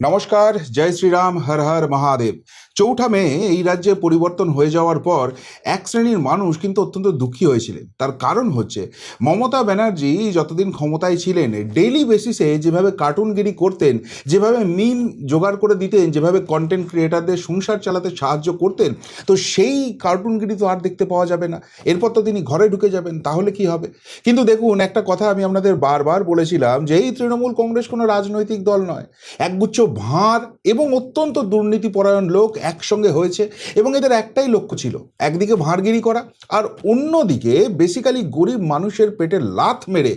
নমস্কার, জয় শ্রীরাম, হর হর মহাদেব। ৪ঠা মে এই রাজ্যে পরিবর্তন হয়ে যাওয়ার পর এক শ্রেণীর মানুষ কিন্তু অত্যন্ত দুঃখী হয়েছিলেন। তার কারণ হচ্ছে মমতা ব্যানার্জি যতদিন ক্ষমতায় ছিলেন ডেইলি বেসিসে যেভাবে কার্টুনগিরি করতেন, যেভাবে মিম জোগাড় করে দিতেন, যেভাবে কন্টেন্ট ক্রিয়েটারদের সংসার চালাতে সাহায্য করতেন, তো সেই কার্টুনগিরি তো আর দেখতে পাওয়া যাবে না। এরপর তো তিনি ঘরে ঢুকে যাবেন, তাহলে কি হবে? কিন্তু দেখুন, একটা কথা আমি আপনাদের বারবার বলেছিলাম যে এই তৃণমূল কংগ্রেস কোনো রাজনৈতিক দল নয়। একগুচ্ছ ভাঁড় এবং অত্যন্ত দুর্নীতিপরায়ণ লোক একসঙ্গে হয়েছে এবং এদের একটাই লক্ষ্য ছিল, একদিকে ভাঁড়গিরি করা আর অন্যদিকে বেসিক্যালি গরিব মানুষের পেটে লাথ মেরে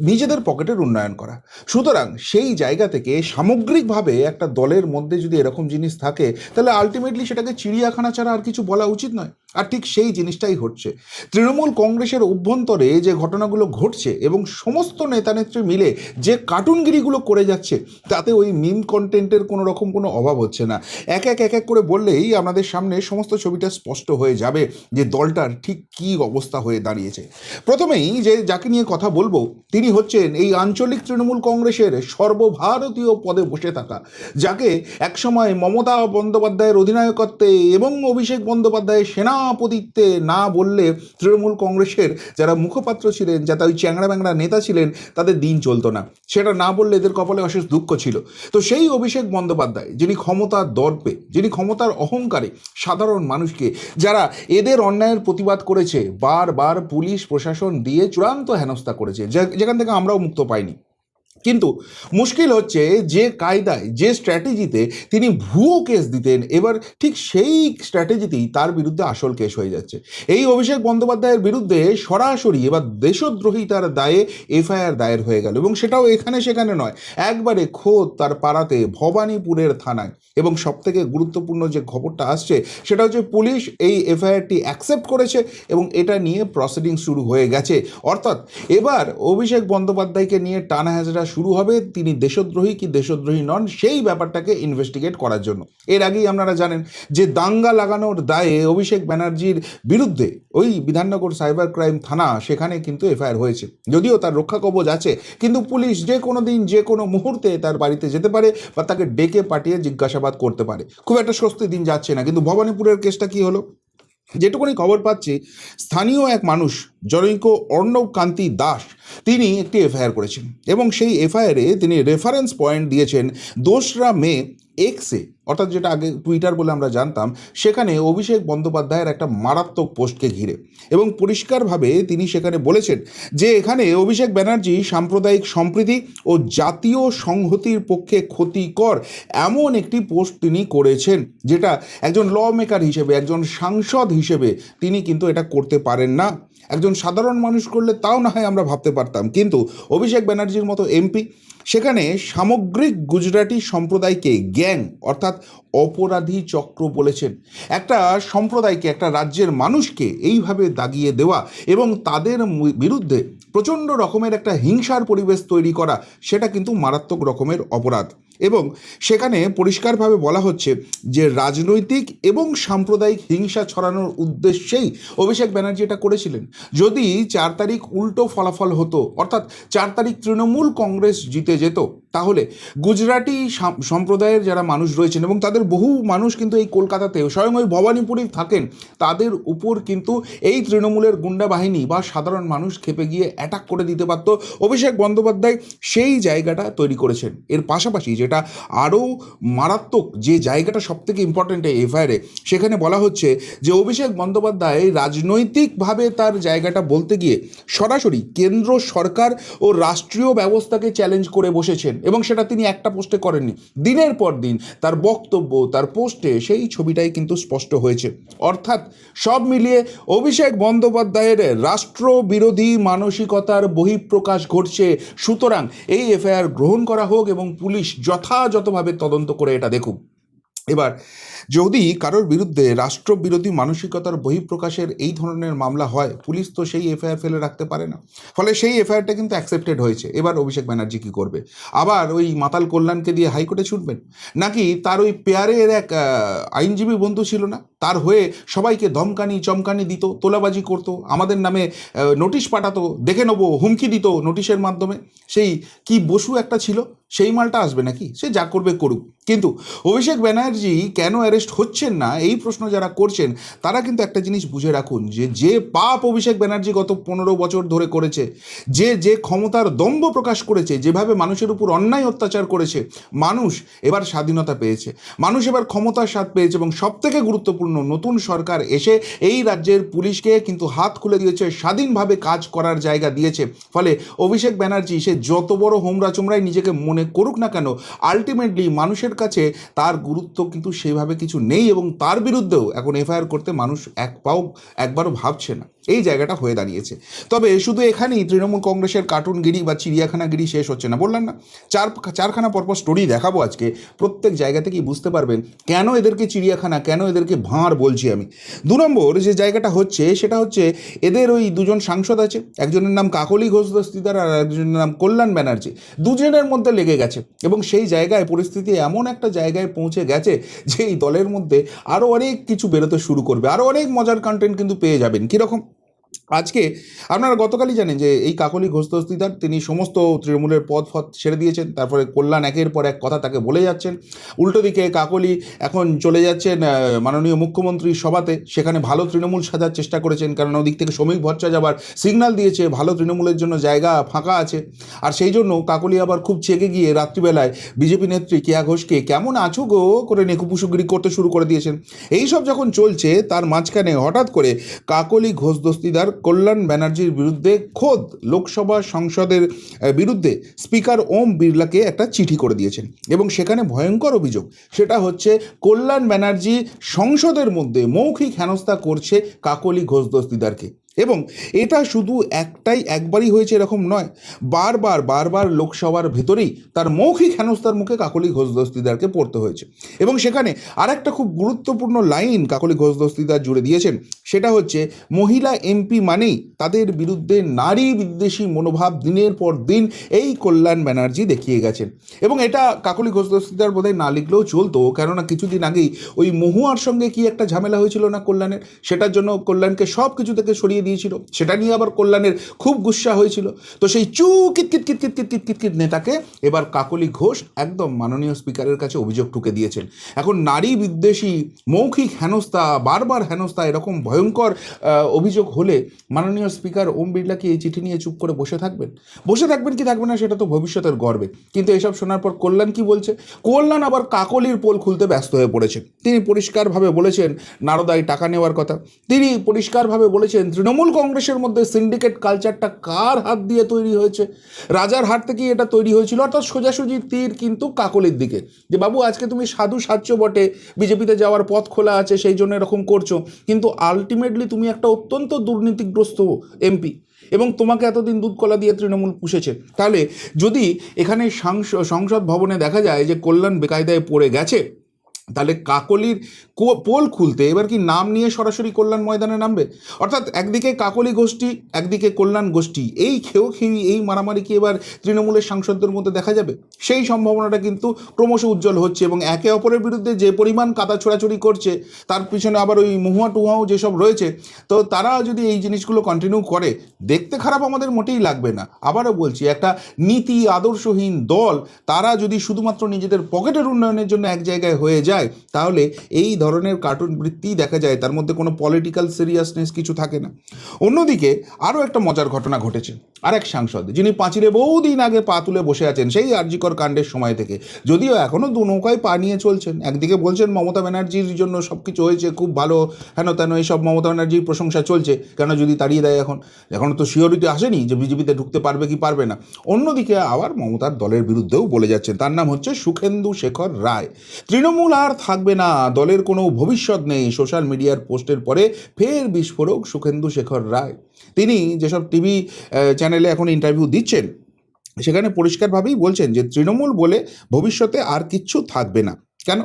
নিজেদের পকেটের উন্নয়ন করা। সুতরাং সেই জায়গা থেকে সামগ্রিকভাবে একটা দলের মধ্যে যদি এরকম জিনিস থাকে, তাহলে আলটিমেটলি সেটাকে চিড়িয়াখানা ছাড়া আর কিছু বলা উচিত নয়। আর ঠিক সেই জিনিসটাই হচ্ছে তৃণমূল কংগ্রেসের অভ্যন্তরে, যে ঘটনাগুলো ঘটছে এবং সমস্ত নেতানেত্রী মিলে যে কার্টুনগিরিগুলো করে যাচ্ছে, তাতে ওই মিম কন্টেন্টের কোনো রকম কোনো অভাব হচ্ছে না। এক এক এক এক করে বললেই আমাদের সামনে সমস্ত ছবিটা স্পষ্ট হয়ে যাবে যে দলটার ঠিক কী অবস্থা হয়ে দাঁড়িয়েছে। প্রথমেই যাকে নিয়ে কথা বলবো, তিনি হচ্ছেন এই আঞ্চলিক তৃণমূল কংগ্রেসের সর্বভারতীয় পদে বসে থাকা, যাকে একসময় মমতা বন্দ্যোপাধ্যায়ের অধিনায়কত্বে এবং অভিষেক বন্দ্যোপাধ্যায়ের সেনাপতিত্বে না বললে তৃণমূল কংগ্রেসের যারা মুখপাত্র ছিলেন, যারা ওই চ্যাংড়া ব্যাংড়া নেতা ছিলেন, তাদের দিন চলতো না। সেটা না বললে এদের কপালে অশেষ দুঃখ ছিল। তো সেই অভিষেক বন্দ্যোপাধ্যায়, যিনি ক্ষমতার দর্পে, যিনি ক্ষমতার অহংকারে সাধারণ মানুষকে, যারা এদের অন্যায়ের প্রতিবাদ করেছে, বারবার পুলিশ প্রশাসন দিয়ে চূড়ান্ত হেনস্থা করেছে, যেখান থেকে আমরাও মুক্ত পাইনি। কিন্তু মুশকিল হচ্ছে যে কায়দায়, যে স্ট্র্যাটেজিতে তিনি ভুয়ো কেস দিতেন, এবার ঠিক সেই স্ট্র্যাটেজিতেই তার বিরুদ্ধে আসল কেস হয়ে যাচ্ছে। এই অভিষেক বন্দ্যোপাধ্যায়ের বিরুদ্ধে সরাসরি এবার দেশদ্রোহিতার দায়ে এফআইআর দায়ের হয়ে গেল, এবং সেটাও এখানে সেখানে নয়, একবারে খোদ তার পাড়াতে ভবানীপুরের থানায়। এবং সবথেকে গুরুত্বপূর্ণ যে খবরটা আসছে সেটা হচ্ছে পুলিশ এই এফআইআরটি অ্যাকসেপ্ট করেছে এবং এটা নিয়ে প্রসিডিং শুরু হয়ে গেছে। অর্থাৎ এবার অভিষেক বন্দ্যোপাধ্যায়কে নিয়ে টানা হাজরা শুরু হবে, তিনি দেশদ্রোহী কি দেশদ্রোহী নন সেই ব্যাপারটাকে ইনভেস্টিগেট করার জন্য। এর আগেই আপনারা জানেন যে দাঙ্গা লাগানোর দায়ে অভিষেক ব্যানার্জির বিরুদ্ধে ওই বিধাননগর সাইবার ক্রাইম থানা, সেখানে কিন্তু এফআইআর হয়েছে। যদিও তার রক্ষা কবচ আছে, কিন্তু পুলিশ যে কোনো দিন যে কোনো মুহূর্তে তার বাড়িতে যেতে পারে বা তাকে ডেকে পাঠিয়ে জিজ্ঞাসাবাদ করতে পারে। খুব একটা স্বস্তি দিন যাচ্ছে না। কিন্তু ভবানীপুরের কেসটা কি হলো? যেটুকুনি খবর পাচ্ছি, স্থানীয় এক মানুষ জনৈক অর্ণব কান্তি দাস, তিনি একটি এফআইআর করেছেন এবং সেই এফআইআরে তিনি রেফারেন্স পয়েন্ট দিয়েছেন 2রা মে এক্সে, অর্থাৎ যেটা আগে টুইটার বলে আমরা জানতাম, সেখানে অভিষেক বন্দ্যোপাধ্যায়ের একটা মারাত্মক পোস্টকে ঘিরে। এবং পরিষ্কারভাবে তিনি সেখানে বলেছেন যে এখানে অভিষেক ব্যানার্জি সাম্প্রদায়িক সম্প্রীতি ও জাতীয় সংহতির পক্ষে ক্ষতিকর এমন একটি পোস্ট তিনি করেছেন, যেটা একজন ল মেকার হিসেবে, একজন সাংসদ হিসেবে তিনি কিন্তু এটা করতে পারেন না। একজন সাধারণ মানুষ করলে তাও না হয় আমরা ভাবতে পারতাম, কিন্তু অভিষেক ব্যানার্জির মতো এমপি সেখানে সামগ্রিক গুজরাটি সম্প্রদায়কে গ্যাং, অর্থাৎ অপরাধী চক্র বলেছেন। একটা সম্প্রদায়কে, একটা রাজ্যের মানুষকে এইভাবে দাগিয়ে দেওয়া এবং তাদের বিরুদ্ধে প্রচণ্ড রকমের একটা হিংসার পরিবেশ তৈরি করা, সেটা কিন্তু মারাত্মক রকমের অপরাধ। এবং সেখানে পরিষ্কারভাবে বলা হচ্ছে যে রাজনৈতিক এবং সাম্প্রদায়িক হিংসা ছড়ানোর উদ্দেশ্যেই অভিষেক ব্যানার্জি এটা করেছিলেন। যদি 4 তারিখ উল্টো ফলাফল হতো, অর্থাৎ 4 তারিখ তৃণমূল কংগ্রেস জিতে যেত, তাহলে গুজরাটি সম্প্রদায়ের যারা মানুষ রয়েছেন, এবং তাদের বহু মানুষ কিন্তু এই কলকাতাতেও স্বয়ং ওই ভবানীপুরেই থাকেন, তাদের উপর কিন্তু এই তৃণমূলের গুন্ডা বাহিনী বা সাধারণ মানুষ খেপে গিয়ে অ্যাটাক করে দিতে পারত। অভিষেক বন্দ্যোপাধ্যায় সেই জায়গাটা তৈরি করেছেন। এর পাশাপাশি যেটা আরও মারাত্মক, যে জায়গাটা সবথেকে ইম্পর্ট্যান্ট এই এফআইআরে, সেখানে বলা হচ্ছে যে অভিষেক বন্দ্যোপাধ্যায় রাজনৈতিকভাবে তার জায়গাটা বলতে গিয়ে সরাসরি কেন্দ্র সরকার ও রাষ্ট্রীয় ব্যবস্থাকে চ্যালেঞ্জ করে বসেছেন, এবং সেটা তিনি একটা পোস্টে করেননি। দিনের পর দিন তার বক্তব্য, তার পোস্টে সেই ছবিটাই কিন্তু স্পষ্ট হয়েছে। অর্থাৎ সব মিলিয়ে অভিষেক বন্দ্যোপাধ্যায়ের রাষ্ট্রবিরোধী মানসিকতার বহিঃপ্রকাশ ঘটছে। সুতরাং এই এফআইআর গ্রহণ করা হোক এবং পুলিশ যথাযথভাবে তদন্ত করে এটা দেখুক। এবার যদি কারোর বিরুদ্ধে রাষ্ট্রবিরোধী মানসিকতার বহিঃপ্রকাশের এই ধরনের মামলা হয়, পুলিশ তো সেই এফআইআর ফেলে রাখতে পারে না। ফলে সেই এফআইআরটা কিন্তু অ্যাকসেপ্টেড হয়েছে। এবার অভিষেক ব্যানার্জি কী করবে? আবার ওই মাতাল কল্যাণকে দিয়ে হাইকোর্টে ছুটবেন, নাকি তার ওই পেয়ারের এক আইনজীবী বন্ধু ছিল না, তার হয়ে সবাইকে ধমকানি চমকানি দিত, তোলাবাজি করতো, আমাদের নামে নোটিশ পাঠাতো, দেখে নেবো, হুমকি দিত নোটিশের মাধ্যমে। সেই কি বসু একটা ছিল, সেই মালটা আসবে নাকি? সে যা করবে করুক। কিন্তু অভিষেক ব্যানার্জি কেন অ্যারেস্ট হচ্ছেন না, এই প্রশ্ন যারা করছেন তারা কিন্তু একটা জিনিস বুঝে রাখুন, যে পাপ অভিষেক ব্যানার্জি গত 15 বছর ধরে করেছে, যে ক্ষমতার দম্ভ প্রকাশ করেছে, যেভাবে মানুষের উপর অন্যায় অত্যাচার করেছে, মানুষ এবার স্বাধীনতা পেয়েছে, মানুষ এবার ক্ষমতার স্বাদ পেয়েছে, এবং সবথেকে গুরুত্বপূর্ণ, নতুন সরকার এসে এই রাজ্যের পুলিশকে কিন্তু হাত খুলে দিয়েছে, স্বাধীনভাবে কাজ করার জায়গা দিয়েছে। ফলে অভিষেক ব্যানার্জি সে যত বড় হোমরা চোমরাই নিজেকে মনে করুক না কেন, আলটিমেটলি মানুষের কাছে তার গুরুত্ব কিন্তু সেভাবে কিছু নেই, এবং তার বিরুদ্ধেও এখন এফআইআর করতে মানুষ একবারও ভাবছে না। এই জায়গাটা হয়ে দাঁড়িয়েছে। তবে শুধু এখানেই তৃণমূল কংগ্রেসের কার্টুনগিরি বা চিড়িয়াখানাগিরি শেষ হচ্ছে না। বললাম না, চারখানা পরপর স্টোরি দেখাবো আজকে, প্রত্যেক জায়গা থেকেই বুঝতে পারবেন কেন এদেরকে চিড়িয়াখানা, কেন এদেরকে ভাঁড় বলছি আমি। 2 নম্বর যে জায়গাটা হচ্ছে সেটা হচ্ছে এদের ওই দুজন সাংসদ আছে, একজনের নাম কাকলি ঘোষ দস্তিদার আর একজনের নাম কল্যাণ ব্যানার্জি, দুজনের মধ্যে লেগে গেছে, এবং সেই জায়গায় পরিস্থিতি এমন একটা জায়গায় পৌঁছে গেছে যে এই দলের মধ্যে আরও অনেক কিছু বেরোতে শুরু করবে, আরও অনেক মজার কন্টেন্ট কিন্তু পেয়ে যাবেন। কীরকম? আজকে আপনারা গতকালই জানেন যে এই কাকলি ঘোষ দস্তিদার তিনি সমস্ত তৃণমূলের পদ ছেড়ে দিয়েছেন, তারপরে কল্যাণ একের পর এক কথা তাকে বলে যাচ্ছেন। উল্টো দিকে কাকলি এখন চলে যাচ্ছেন মাননীয় মুখ্যমন্ত্রীর সভাতে, সেখানে ভালো তৃণমূল সাজার চেষ্টা করেছেন, কারণ ওদিক থেকে শ্রমিক ভট্টাচার্য আবার সিগন্যাল দিয়েছে ভালো তৃণমূলের জন্য জায়গা ফাঁকা আছে। আর সেই জন্য কাকলি আবার খুব চেগে গিয়ে রাত্রিবেলায় বিজেপি নেত্রী কেয়া ঘোষকে কেমন আছো গো করে নেকুপুসুগিরি করতে শুরু করে দিয়েছেন। এইসব যখন চলছে তার মাঝখানে হঠাৎ করে কাকলি ঘোষ দস্তিদার কল্যাণ ব্যানার্জির বিরুদ্ধে খোদ লোকসভা সংসদের বিরুদ্ধে স্পিকার ওম বিড়লাকে একটা চিঠি করে দিয়েছেন, এবং সেখানে ভয়ঙ্কর অভিযোগ, সেটা হচ্ছে কল্যাণ ব্যানার্জি সংসদের মধ্যে মৌখিক হেনস্থা করছে কাকলি ঘোষ দস্তিদারকে। এবং এটা শুধু একবারই হয়েছে এরকম নয়, বারবার লোকসভার ভেতরেই তার মৌখিক হেনস্থার মুখে কাকলি ঘোষ দস্তিদারকে পড়তে হয়েছে। এবং সেখানে আরেকটা খুব গুরুত্বপূর্ণ লাইন কাকলি ঘোষ দস্তিদার জুড়ে দিয়েছেন, সেটা হচ্ছে মহিলা এমপি মানেই তাদের বিরুদ্ধে নারী বিদ্বেষী মনোভাব দিনের পর দিন এই কল্যাণ ব্যানার্জি দেখিয়ে গেছেন। এবং এটা কাকলি ঘোষ দস্তিদার বোধহয় না লিখলেও চলতো, কেননা কিছুদিন আগেই ওই মহুয়ার সঙ্গে কি একটা ঝামেলা হয়েছিল না কল্যাণের, সেটার জন্য কল্যাণকে সব কিছু থেকে সরিয়ে দিয়েছিল, সেটা নিয়ে আবার কল্যাণের খুব গুস্সা হয়েছিল। তো সেই কিট নেতাকে এবার কাকলি ঘোষ একদম মাননীয় স্পিকারের কাছে অভিযোগ ঠুকে দিয়েছেন। এখন নারী বিদ্বেষী মৌখিক হেনস্থা, বারবার হেনস্থা, এরকম ভয়ঙ্কর অভিযোগ হলে মাননীয় স্পিকার ওম বিড়লা কি এই চিঠি নিয়ে চুপ করে বসে থাকবেন কি থাকবেন না সেটা তো ভবিষ্যতের গর্বে। কিন্তু এসব শোনার পর কল্যাণ কি বলছে? কল্যাণ আবার কাকলির পোল খুলতে ব্যস্ত হয়ে পড়েছে। তিনি পরিষ্কারভাবে বলেছেন নারদায় টাকা নেওয়ার কথা, তিনি পরিষ্কারভাবে বলেছেন তৃণমূল কংগ্রেসের মধ্যে সিন্ডিকেট কালচারটা কার হাত দিয়ে তৈরি হয়েছে, রাজার হাত থেকেই এটা তৈরি হয়েছিল। অর্থাৎ সোজাসুজি তীর কিন্তু কাকলির দিকে, যে বাবু আজকে তুমি সাধু সাচ্য বটে, বিজেপিতে যাওয়ার পথ খোলা আছে সেই জন্য এরকম করছো, কিন্তু আলটিমেটলি তুমি একটা অত্যন্ত দুর্নীতিগ্রস্ত এমপি, এবং তোমাকে এতদিন দুধ কলা দিয়ে তৃণমূল পুষেছে। তাহলে যদি এখানে সংসদ ভবনে দেখা যায় যে কল্যাণ বেকায়দায় পড়ে গেছে, তাহলে কাকলির পোল খুলতে এবার কি নাম নিয়ে সরাসরি কল্যাণ ময়দানে নামবে? অর্থাৎ একদিকে কাকলি গোষ্ঠী, একদিকে কল্যাণ গোষ্ঠী, এই খেয়েই এই মারামারি কি এবার তৃণমূলের সাংসদদের মধ্যে দেখা যাবে? সেই সম্ভাবনাটা কিন্তু ক্রমশ উজ্জ্বল হচ্ছে, এবং একে অপরের বিরুদ্ধে যে পরিমাণ কাদা ছোড়াছুড়ি করছে, তার পিছনে আবার ওই মহুয়া টুহাও যেসব রয়েছে, তো তারা যদি এই জিনিসগুলো কন্টিনিউ করে, দেখতে খারাপ আমাদের মোটেই লাগবে না। আবারও বলছি, একটা নীতি আদর্শহীন দল তারা যদি শুধুমাত্র নিজেদের পকেটের উন্নয়নের জন্য এক জায়গায় হয়ে যায়, তাহলে এই ধরনের কার্টুন বৃত্তি দেখা যায়, তার মধ্যে কোনো পলিটিক্যাল সিরিয়াসনেস কিছু থাকে না। অন্যদিকে আরও একটা মজার ঘটনা ঘটেছে, আরেক সাংসদ যিনি পাঁচিলে বহুদিন আগে পা তুলে বসে আছেন সেই আরজিকর কাণ্ডের সময় থেকে, যদিও এখনও দু নৌকায় পা নিয়ে চলছেন। একদিকে বলছেন মমতা ব্যানার্জির জন্য সব কিছু হয়েছে, খুব ভালো, হেন তেন এইসব মমতা ব্যানার্জির প্রশংসা চলছে, কেন যদি তাড়িয়ে দেয় এখনও তো সিওরিটি আসেনি যে বিজেপিতে ঢুকতে পারবে কি পারবে না। অন্যদিকে আবার মমতার দলের বিরুদ্ধেও বলে যাচ্ছেন, তার নাম হচ্ছে সুখেন্দু শেখর রায়। তৃণমূল আর থাকবে না, দলের কোনো ভবিষ্যৎ নেই, সোশ্যাল মিডিয়ার পোস্টের পরে ফের বিস্ফোরক সুখেন্দু শেখর রায়। তিনি যেসব টিভি চ্যানেলে এখন ইন্টারভিউ দিচ্ছেন, সেখানে পরিষ্কারভাবেই বলছেন যে তৃণমূল বলে ভবিষ্যতে আর কিচ্ছু থাকবে না। কেন?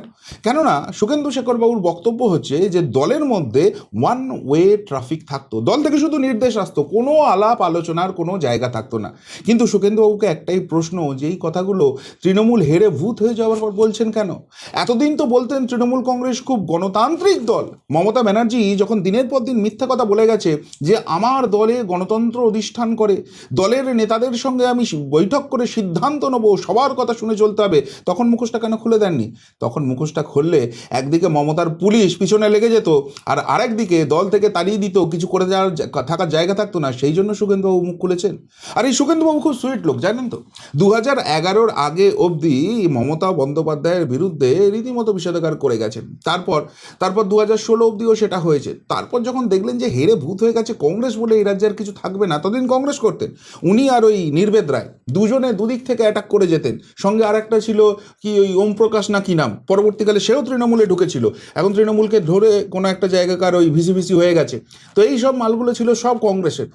কেননা শুভেন্দু শেখরবাবুর বক্তব্য হচ্ছে যে দলের মধ্যে ওয়ান ওয়ে ট্রাফিক থাকতো, দল থেকে শুধু নির্দেশ আসতো, কোনো আলাপ আলোচনার কোনো জায়গা থাকতো না। কিন্তু শুভেন্দুবাবুকে একটাই প্রশ্ন, যে এই কথাগুলো তৃণমূল হেরে ভূত হয়ে যাওয়ার পর বলছেন কেন? এতদিন তো বলতেন তৃণমূল কংগ্রেস খুব গণতান্ত্রিক দল। মমতা ব্যানার্জি যখন দিনের পর দিন মিথ্যা কথা বলে গেছে যে আমার দলে গণতন্ত্র অধিষ্ঠান করে, দলের নেতাদের সঙ্গে আমি বৈঠক করে সিদ্ধান্ত নেব, সবার কথা শুনে চলতে হবে, তখন মুখোশটা কেন খুলে দেননি? তখন মুখোশটা খুললে একদিকে মমতার পুলিশ পিছনে লেগে যেত, আর আরেকদিকে দল থেকে তাড়িয়ে দিত, কিছু করে যাওয়ার থাকার জায়গা থাকতো না। সেই জন্য শুভেন্দুবাবু মুখ খুলেছেন। আর এই শুভেন্দুবাবু খুব সুইট লোক, জানেন তো। 2011-র আগে অবধি মমতা বন্দ্যোপাধ্যায়ের বিরুদ্ধে রীতিমতো বিষোদগার করে গেছেন। তারপর 2016 অবধিও সেটা হয়েছে। তারপর যখন দেখলেন যে হেরে ভূত হয়ে গেছে কংগ্রেস বলে এই রাজ্যে আর কিছু থাকবে না, ততদিন কংগ্রেস করতেন উনি আর ওই নির্বেদ রায়, দুজনে দুদিক থেকে অ্যাটাক করে যেতেন। সঙ্গে আরেকটা ছিল কি, ওই ওম প্রকাশ না কি নাম, পরবর্তীকালে সেও তৃণমূলে ঢুকেছিল, এখন তৃণমূলকে ধরে কোনো একটা জায়গাকার ওই ভিসি হয়ে গেছে। তো এই সব মালগুলো ছিল সব কংগ্রেসের।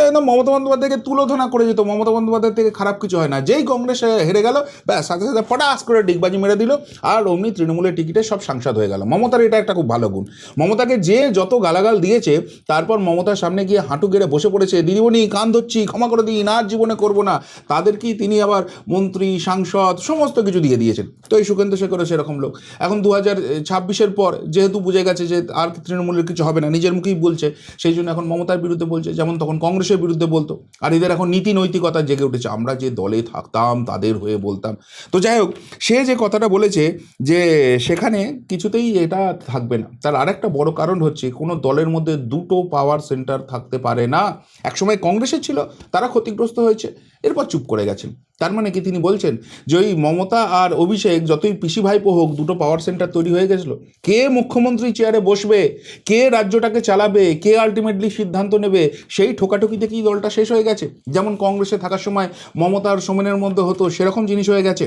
একদম মমতা বন্দ্যোপাধ্যায়কে তুলোধনা করে যেত, মমতা বন্দ্যোপাধ্যায় থেকে খারাপ কিছু হয় না। যেই কংগ্রেস হেরে গেল, ব্যাস সাথে সাথে পটাস করে ডিগবাজি মেরে দিল, আর অমনি তৃণমূলের টিকিটে সব সাংসদ হয়ে গেল। মমতার এটা একটা খুব ভালো গুণ। মমতাকে যে যত গালাগাল দিয়েছে, তারপর মমতার সামনে গিয়ে হাঁটু গেড়ে বসে পড়েছে, দিদিমণি কান ধরছি, ক্ষমা করে দিই, না জীবনে করবো না, তাদেরকেই তিনি আবার মন্ত্রী সাংসদ সমস্ত কিছু দিয়ে দিয়েছেন। তো এই সুখেন্দু শেখরও সেরকম লোক। এখন 2026-এর পর যেহেতু বুঝে গেছে যে আর তৃণমূলের কিছু হবে না, নিজের মুখেই বলছে, সেই জন্য এখন মমতার বিরুদ্ধে বলছে, যেমন তখন কংগ্রেসের বিরুদ্ধে বলতো। আর এদের এখন নীতি নৈতিকতা জেগে উঠেছে, আমরা যে দলে থাকতাম তাদের হয়ে বলতাম। তো যাই হোক, সে যে কথাটা বলেছে যে সেখানে কিছুতেই এটা থাকবে না, তার আরেকটা বড় কারণ হচ্ছে কোনো দলের মধ্যে দুটো পাওয়ার সেন্টার থাকতে পারে না। একসময় কংগ্রেসের ছিল, তারা ক্ষতিগ্রস্ত হয়েছে, এরপর চুপ করে গেছেন। তার মানে কি তিনি বলছেন যে ওই মমতা আর অভিষেক যতই পিসি ভাইপো হোক, দুটো পাওয়ার সেন্টার তৈরি হয়ে গেছিল? কে মুখ্যমন্ত্রী চেয়ারে বসবে, কে রাজ্যটাকে চালাবে, কে আলটিমেটলি সিদ্ধান্ত নেবে, সেই ঠোকাঠুকিতে কি দলটা শেষ হয়ে গেছে? যেমন কংগ্রেসে থাকার সময় মমতা আর সোমেনের মধ্যে হতো, সেরকম জিনিস হয়ে গেছে।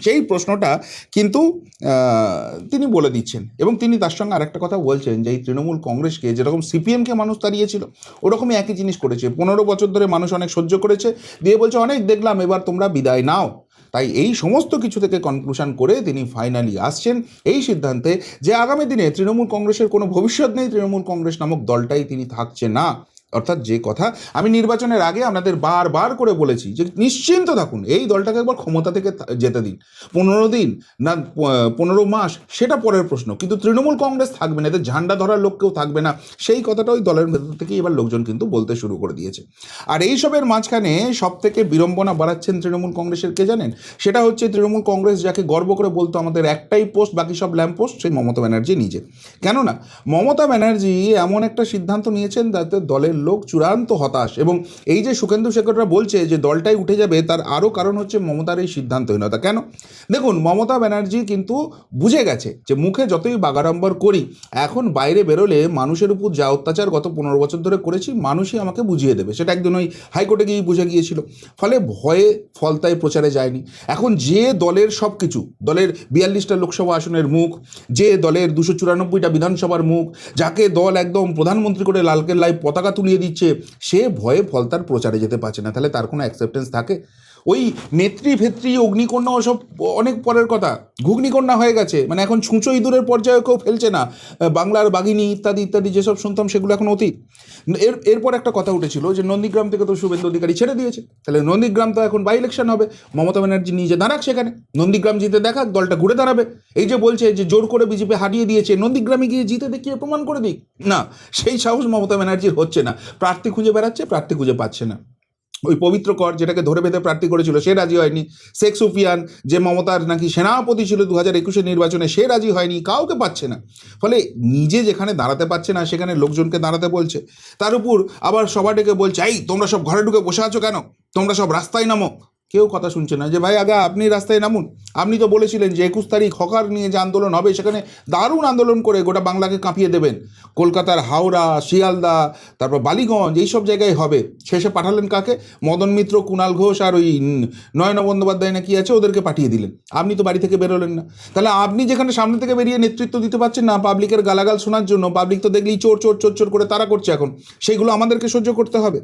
সেই প্রশ্নটা কিন্তু তিনি বলে দিচ্ছেন। এবং তিনি তার সঙ্গে আরেকটা কথা বলছেন যে এই তৃণমূল কংগ্রেসকে যেরকম সিপিএমকে মানুষ তাড়িয়েছিল, ওরকমই একই জিনিস করেছে। 15 বছর ধরে মানুষ অনেক সহ্য করেছে, দিয়ে বলছে অনেক দেখলাম, এবার তোমরা বিদায় নাও। তাই এই সমস্ত কিছু থেকে কনক্লুশন করে তিনি ফাইনালি আসছেন এই সিদ্ধান্তে যে আগামী দিনে তৃণমূল কংগ্রেসের কোনো ভবিষ্যৎ নেই, তৃণমূল কংগ্রেস নামক দলটাই তিনি থাকছে না। অর্থাৎ যে কথা আমি নির্বাচনের আগে আপনাদের বারবার করে বলেছি যে নিশ্চিন্ত থাকুন, এই দলটাকে একবার ক্ষমতা থেকে যেতে দিন, 15 দিন না 15 মাস সেটা পরের প্রশ্ন, কিন্তু তৃণমূল কংগ্রেস থাকবে না, এদের ঝান্ডা ধরার লোক কেউ থাকবে না। সেই কথাটা ওই দলের ভেতর থেকে এবার লোকজন কিন্তু বলতে শুরু করে দিয়েছে। আর এইসবের মাঝখানে সব থেকে বিড়ম্বনা বাড়াচ্ছেন তৃণমূল কংগ্রেসের কে জানেন? সেটা হচ্ছে তৃণমূল কংগ্রেস যাকে গর্ব করে বলতো আমাদের একটাই পোস্ট, বাকি সব ল্যাম্প পোস্ট, সেই মমতা ব্যানার্জি নিজে। কেননা মমতা ব্যানার্জি এমন একটা সিদ্ধান্ত নিয়েছেন যাতে দলের লোক চূড়ান্ত হতাশ। এবং এই যে সুখেন্দু শেখররা বলছে যে দলটাই উঠে যাবে, তার আরও কারণ হচ্ছে মমতার এই সিদ্ধান্তহীনতা। কেন? দেখুন, মমতা ব্যানার্জি কিন্তু বুঝে গেছে যে মুখে যতই বাগাড়ম্বর করি, এখন বাইরে বেরোলে মানুষের উপর যা অত্যাচার গত 15 বছর ধরে করেছি, মানুষই আমাকে বুঝিয়ে দেবে। সেটা একদিন ওই হাইকোর্টে গিয়ে বুঝে গিয়েছিল। ফলে ভয়ে ফলতায় প্রচারে যায়নি। এখন যে দলের সব কিছু, দলের 42টা লোকসভা আসনের মুখ, যে দলের 294টা বিধানসভার মুখ, যাকে দল একদম প্রধানমন্ত্রী করে লালকেল্লায় পতাকা তুলিয়ে দিচ্ছে, সে ভয়ে ফলতার প্রচারে যেতে পারছে না। তাহলে তার কোনো অ্যাকসেপ্টেন্স থাকে? ওই নেত্রী ভেত্রী অগ্নিকন্যা ওসব অনেক পরের কথা, ঘুগনিকন্যা হয়ে গেছে। মানে এখন ছুঁচো ইঁদুরের পর্যায়ে কেউ ফেলছে না। বাংলার বাঘিনী ইত্যাদি ইত্যাদি যেসব শুনতাম, সেগুলো এখন অতীত। এরপর একটা কথা উঠেছিল যে নন্দীগ্রাম থেকে তো শুভেন্দু অধিকারী ছেড়ে দিয়েছে, তাহলে নন্দীগ্রাম তো এখন বাই ইলেকশন হবে, মমতা ব্যানার্জি নিজে দাঁড়াক সেখানে, নন্দীগ্রাম জিতে দেখাক, দলটা ঘুরে দাঁড়াবে। এই যে বলছে যে জোর করে বিজেপি হারিয়ে দিয়েছে, নন্দীগ্রামে গিয়ে জিতে দেখিয়ে প্রমাণ করে দিক না, সেই সাহস মমতা ব্যানার্জির হচ্ছে না। প্রার্থী খুঁজে বেড়াচ্ছে, প্রার্থী খুঁজে পাচ্ছে না। ওই পবিত্র কর যেটাকে ধরে বেঁধে প্রার্থী করেছিল, সে রাজি হয়নি। শেখ সুফিয়ান, যে মমতার নাকি সেনাপতি ছিল 2021 নির্বাচনে, সে রাজি হয়নি, কাউকে পাচ্ছে না। ফলে নিজে যেখানে দাঁড়াতে পারছে না, সেখানে লোকজনকে দাঁড়াতে বলছে। তার উপর আবার সবাই ডেকে বলছে, এই তোমরা সব ঘরে ঢুকে বসে আছো কেন, তোমরা সব রাস্তায় নামো। কেউ কথা শুনছে না যে ভাই আগে আপনি রাস্তায় নামুন। আপনি তো বলেছিলেন যে 21 তারিখ হকার নিয়ে যে আন্দোলন হবে, সেখানে দারুণ আন্দোলন করে গোটা বাংলাকে কাঁপিয়ে দেবেন। কলকাতার হাওড়া, শিয়ালদা, তারপর বালিগঞ্জ, এইসব জায়গায় হবে। শেষে পাঠালেন কাকে? মদন মিত্র, কুণাল ঘোষ আর ওই নয়ন বন্দ্যোপাধ্যায় না কি আছে, ওদেরকে পাঠিয়ে দিলেন। আপনি তো বাড়ি থেকে বেরোলেন না। তাহলে আপনি যেখানে সামনে থেকে বেরিয়ে নেতৃত্ব দিতে পারছেন না, পাবলিকের গালাগাল শোনার জন্য, পাবলিক তো দেখলেই চোর চোর চোর চোর করে তারা করছে এখন, সেইগুলো আমাদেরকে সহ্য করতে হবে।